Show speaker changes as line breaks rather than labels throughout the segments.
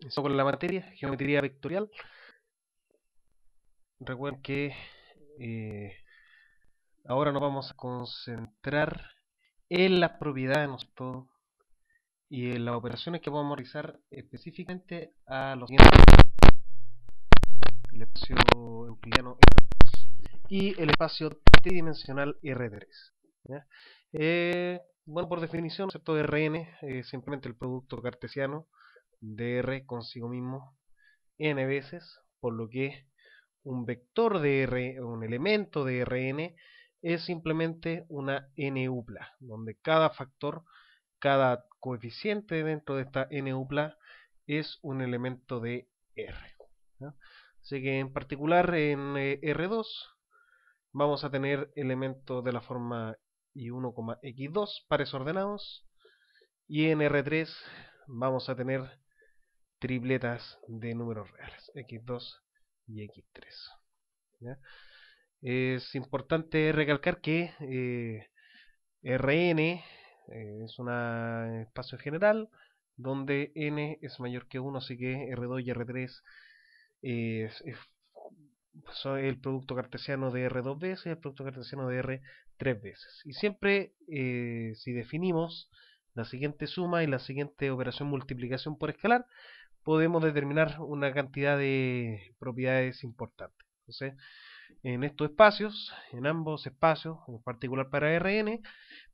Eso con la materia, geometría vectorial. Recuerden que eh, ahora nos vamos a concentrar en las propiedades, ¿no?, y en las operaciones que vamos a realizar específicamente a los siguientes: el espacio euclidiano R2 y el espacio tridimensional R3. ¿Ya? Bueno, por definición, ¿cierto? Rn es simplemente el producto cartesiano de R consigo mismo n veces, por lo que un vector de R, un elemento de Rn, es simplemente una n-upla, donde cada factor, cada coeficiente dentro de esta n-upla es un elemento de R. ¿Ya? Así que en particular en R2 vamos a tener elementos de la forma y1, x2, pares ordenados, y en R3 vamos a tener tripletas de números reales, x2 y x3. ¿Ya? Es importante recalcar que Rn es un espacio general donde n es mayor que 1, así que R2 y R3 son el producto cartesiano de R dos veces y el producto cartesiano de R tres veces. Y siempre, si definimos la siguiente suma y la siguiente operación multiplicación por escalar, podemos determinar una cantidad de propiedades importantes. Entonces, en estos espacios, en ambos espacios, en particular para Rn,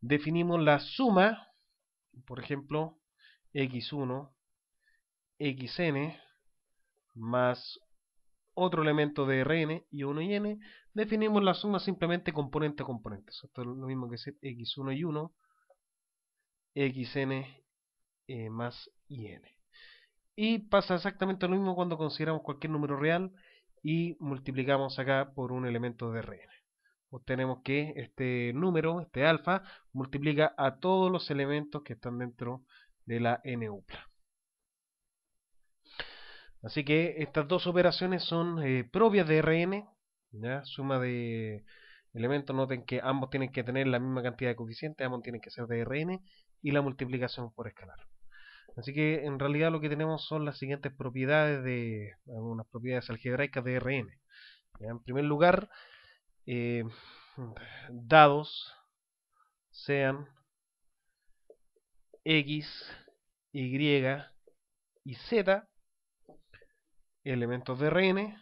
definimos la suma, por ejemplo, x1, xn, más otro elemento de Rn, y1 y n, definimos la suma simplemente componente a componente. Esto es lo mismo que decir x1 y 1, xn más yn. Y pasa exactamente lo mismo cuando consideramos cualquier número real y multiplicamos acá por un elemento de Rn. Obtenemos que este número, este alfa, multiplica a todos los elementos que están dentro de la n-upla. Así que estas dos operaciones son propias de Rn, ¿ya? Suma de elementos, noten que ambos tienen que tener la misma cantidad de coeficientes, ambos tienen que ser de Rn, y la multiplicación por escalar. Así que en realidad lo que tenemos son las siguientes propiedades de algunas propiedades algebraicas de Rn. ¿Ya? En primer lugar, eh, dados sean x, y y z, elementos de Rn,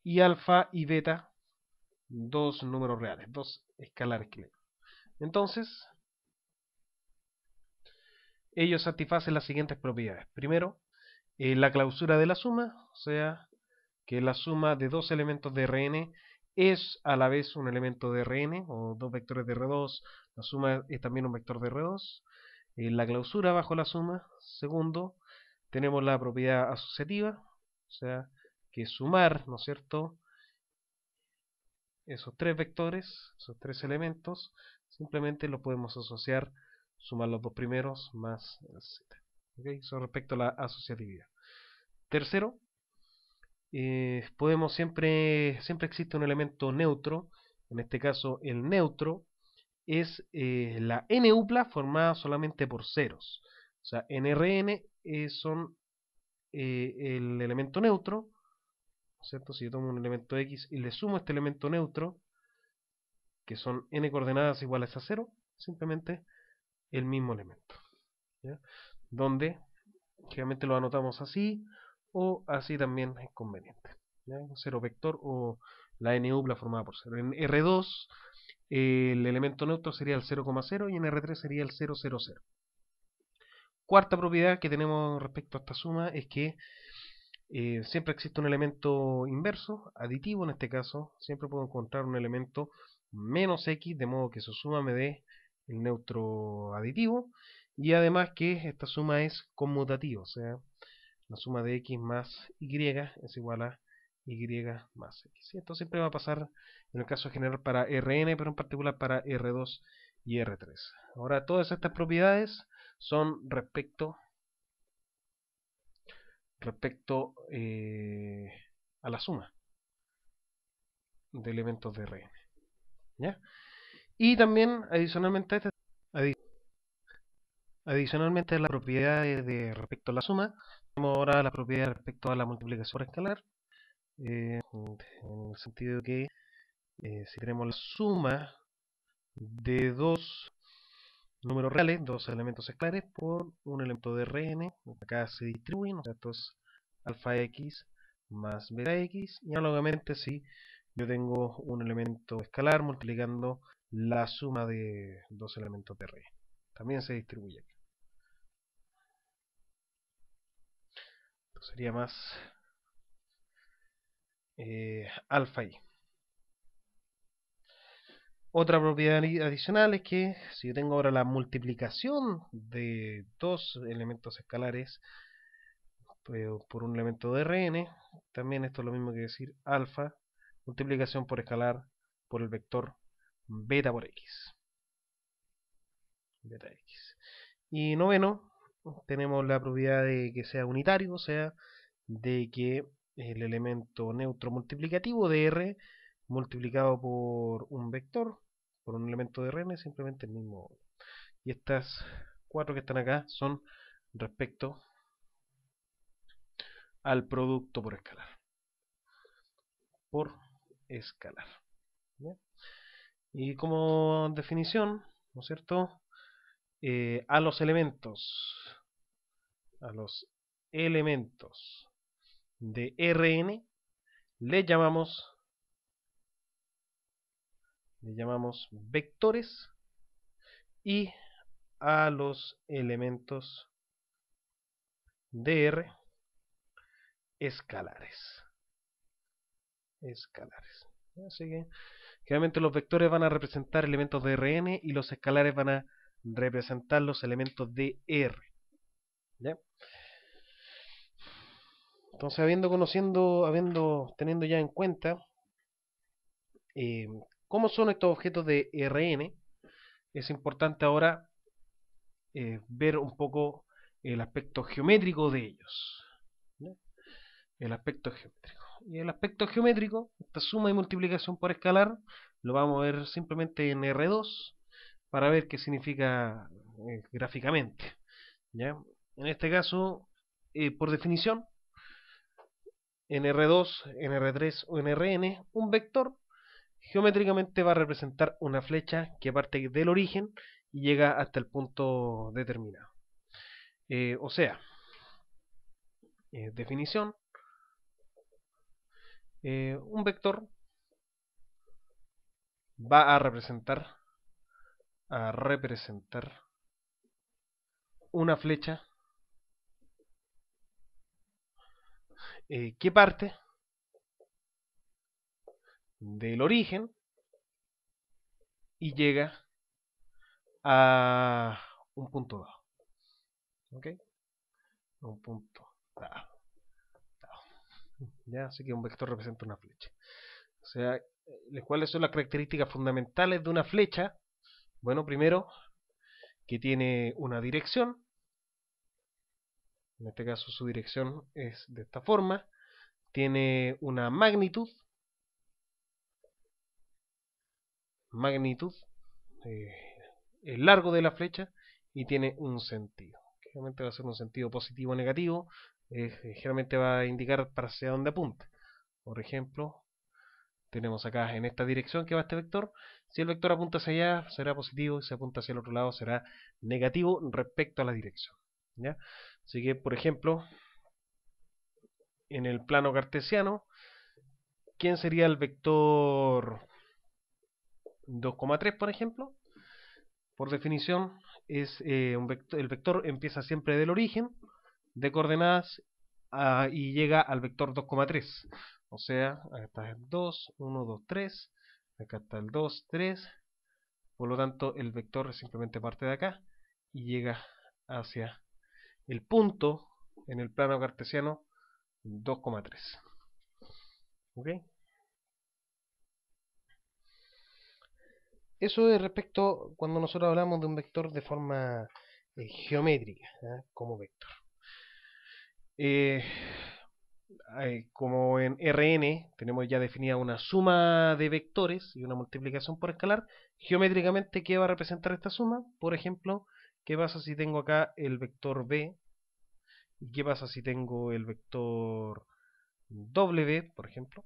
y alfa y beta, dos números reales, dos escalares que le. Entonces, ellos satisfacen las siguientes propiedades. Primero, la clausura de la suma, o sea, que la suma de dos elementos de Rn es a la vez un elemento de Rn, o dos vectores de R2, la suma es también un vector de R2. La clausura bajo la suma. Segundo, tenemos la propiedad asociativa, o sea, que sumar, ¿no es cierto?, esos tres vectores, esos tres elementos, simplemente lo podemos asociar, sumar los dos primeros más el z. ¿Okay? Eso respecto a la asociatividad. Tercero, podemos siempre existe un elemento neutro. En este caso, el neutro es la n-upla formada solamente por ceros. O sea, en Rn son el elemento neutro, ¿cierto? Si yo tomo un elemento x y le sumo este elemento neutro, que son n coordenadas iguales a 0, simplemente el mismo elemento. ¿Ya? Donde generalmente lo anotamos así, o así también es conveniente. ¿Ya? 0 vector o la n-upla formada por 0. En R2 el elemento neutro sería el 0,0 y en R3 sería el 0,00. Cuarta propiedad que tenemos respecto a esta suma es que siempre existe un elemento inverso, aditivo en este caso. Siempre puedo encontrar un elemento menos x, de modo que su suma me dé el neutro aditivo. Y además que esta suma es conmutativa, o sea, la suma de x más y es igual a y más x. Esto siempre va a pasar en el caso general para Rn, pero en particular para R2 y R3. Ahora, todas estas propiedades son respecto a la suma de elementos de Rn. ¿Ya? Y también, adicionalmente a este, Adicionalmente a la propiedad respecto a la suma, tenemos ahora la propiedad respecto a la multiplicación por escalar, en el sentido de que si tenemos la suma de dos números reales, dos elementos escalares, por un elemento de Rn, acá se distribuyen, o sea, esto es alfa x más beta x, y análogamente si yo tengo un elemento escalar multiplicando la suma de dos elementos de Rn, también se distribuye. Esto sería más alfa y. Otra propiedad adicional es que si yo tengo ahora la multiplicación de dos elementos escalares por un elemento de Rn, también esto es lo mismo que decir alfa, multiplicación por escalar por el vector beta por x. Beta x. Y noveno, tenemos la propiedad de que sea unitario, o sea, de que el elemento neutro multiplicativo de R multiplicado por un vector, por un elemento de Rn, es simplemente el mismo. Y estas cuatro que están acá son respecto al producto por escalar. Por escalar. ¿Ya? Y como definición, ¿no es cierto? A los elementos de Rn le llamamos vectores, y a los elementos de R escalares. Así que generalmente los vectores van a representar elementos de Rn y los escalares van a representar los elementos de R. ¿Ya? Entonces, teniendo ya en cuenta eh, cómo son estos objetos de Rn, es importante ahora ver un poco el aspecto geométrico de ellos. ¿Ya? El aspecto geométrico. Y el aspecto geométrico, esta suma y multiplicación por escalar, lo vamos a ver simplemente en R2 para ver qué significa gráficamente. ¿Ya? En este caso, por definición, en R2, en R3 o en Rn, un vector geométricamente va a representar una flecha que parte del origen y llega hasta el punto determinado. O sea, definición, un vector va a representar una flecha que parte del origen y llega a un punto dado. ¿Ok? Un punto dado. ¿Ya? Así que un vector representa una flecha. O sea, ¿cuáles son las características fundamentales de una flecha? Bueno, primero, que tiene una dirección. En este caso su dirección es de esta forma. Tiene una magnitud. Eh, el largo de la flecha, y tiene un sentido. Generalmente va a ser un sentido positivo o negativo. Generalmente va a indicar para hacia dónde apunta. Por ejemplo, tenemos acá en esta dirección que va este vector. Si el vector apunta hacia allá, será positivo, y si apunta hacia el otro lado, será negativo respecto a la dirección. ¿Ya? Así que, por ejemplo, en el plano cartesiano, ¿quién sería el vector 2,3, por ejemplo? Por definición, es el vector empieza siempre del origen de coordenadas y llega al vector 2,3. O sea, acá está el 2, 1, 2, 3. Acá está el 2, 3. Por lo tanto, el vector simplemente parte de acá y llega hacia el punto en el plano cartesiano 2,3. ¿Ok? Eso es respecto cuando nosotros hablamos de un vector de forma geométrica, ¿eh? Como vector. Eh, como en Rn tenemos ya definida una suma de vectores y una multiplicación por escalar, geométricamente, ¿qué va a representar esta suma? Por ejemplo, ¿Qué pasa si tengo acá el vector b? ¿Y qué pasa si tengo el vector w, por ejemplo?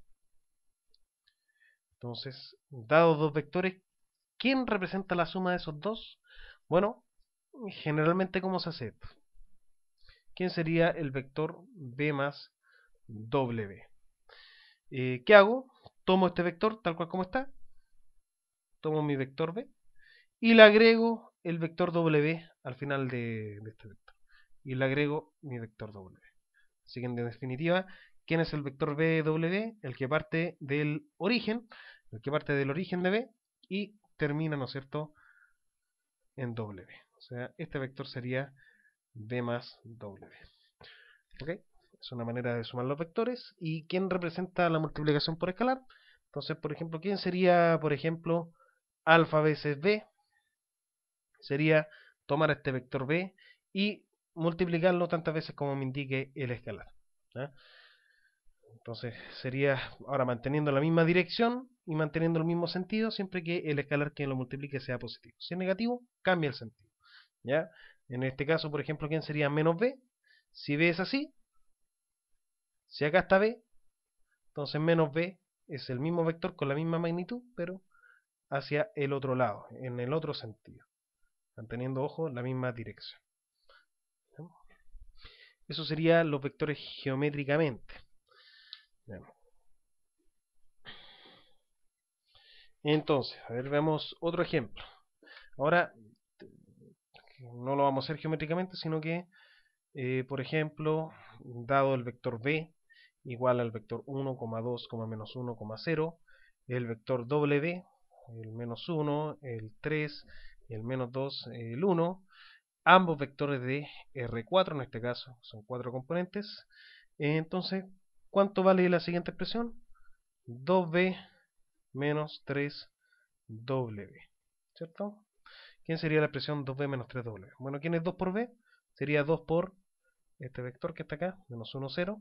Entonces, dados dos vectores, ¿quién representa la suma de esos dos? Bueno, generalmente, ¿cómo se hace esto? ¿Quién sería el vector b más w? ¿Qué hago? Tomo este vector tal cual como está, tomo mi vector b y le agrego el vector w al final de este vector. Y le agrego mi vector w. Así que en definitiva, ¿quién es el vector bw? El que parte del origen, de b y termina, ¿no es cierto?, en w. O sea, este vector sería b más w. ¿Ok? Es una manera de sumar los vectores. ¿Y quién representa la multiplicación por escalar? Entonces, por ejemplo, ¿quién sería, por ejemplo, alfa veces b? Sería tomar este vector b y multiplicarlo tantas veces como me indique el escalar. ¿Ya? Entonces sería ahora manteniendo la misma dirección y manteniendo el mismo sentido siempre que el escalar que lo multiplique sea positivo. Si es negativo, cambia el sentido. ¿Ya? En este caso, por ejemplo, ¿quién sería menos b? Si b es así, si acá está b, entonces menos b es el mismo vector con la misma magnitud, pero hacia el otro lado, en el otro sentido, manteniendo, ojo, la misma dirección. ¿Ya? Eso sería los vectores geométricamente. ¿Ya? Entonces, a ver, veamos otro ejemplo. Ahora, no lo vamos a hacer geométricamente, sino que, por ejemplo, dado el vector b igual al vector 1, 2, menos 1, 0, el vector w, el menos 1, el 3, el menos 2, el 1, ambos vectores de R4, en este caso son 4 componentes. Entonces, ¿cuánto vale la siguiente expresión? 2b menos 3w, ¿cierto? ¿Quién sería la expresión 2b menos 3w? Bueno, ¿quién es 2 por b? Sería 2 por este vector que está acá, menos 1, 0,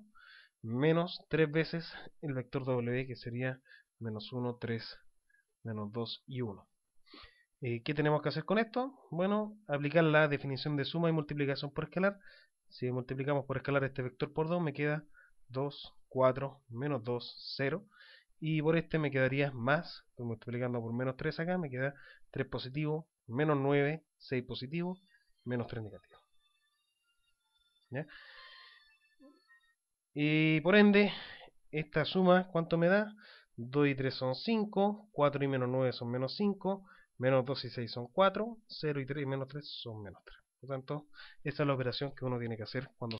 menos 3 veces el vector w, que sería menos 1, 3, menos 2 y 1. ¿Qué tenemos que hacer con esto? Bueno, aplicar la definición de suma y multiplicación por escalar. Si multiplicamos por escalar este vector por 2, me queda 2, 4, menos 2, 0. Y por este me quedaría más, estoy multiplicando por menos 3 acá, me queda 3 positivo, menos 9, 6 positivo, menos 3 negativo. ¿Ya? Y por ende, esta suma, ¿cuánto me da? 2 y 3 son 5, 4 y menos 9 son menos 5, menos 2 y 6 son 4, 0 y 3 y menos 3 son menos 3. Por lo tanto, esta es la operación que uno tiene que hacer cuando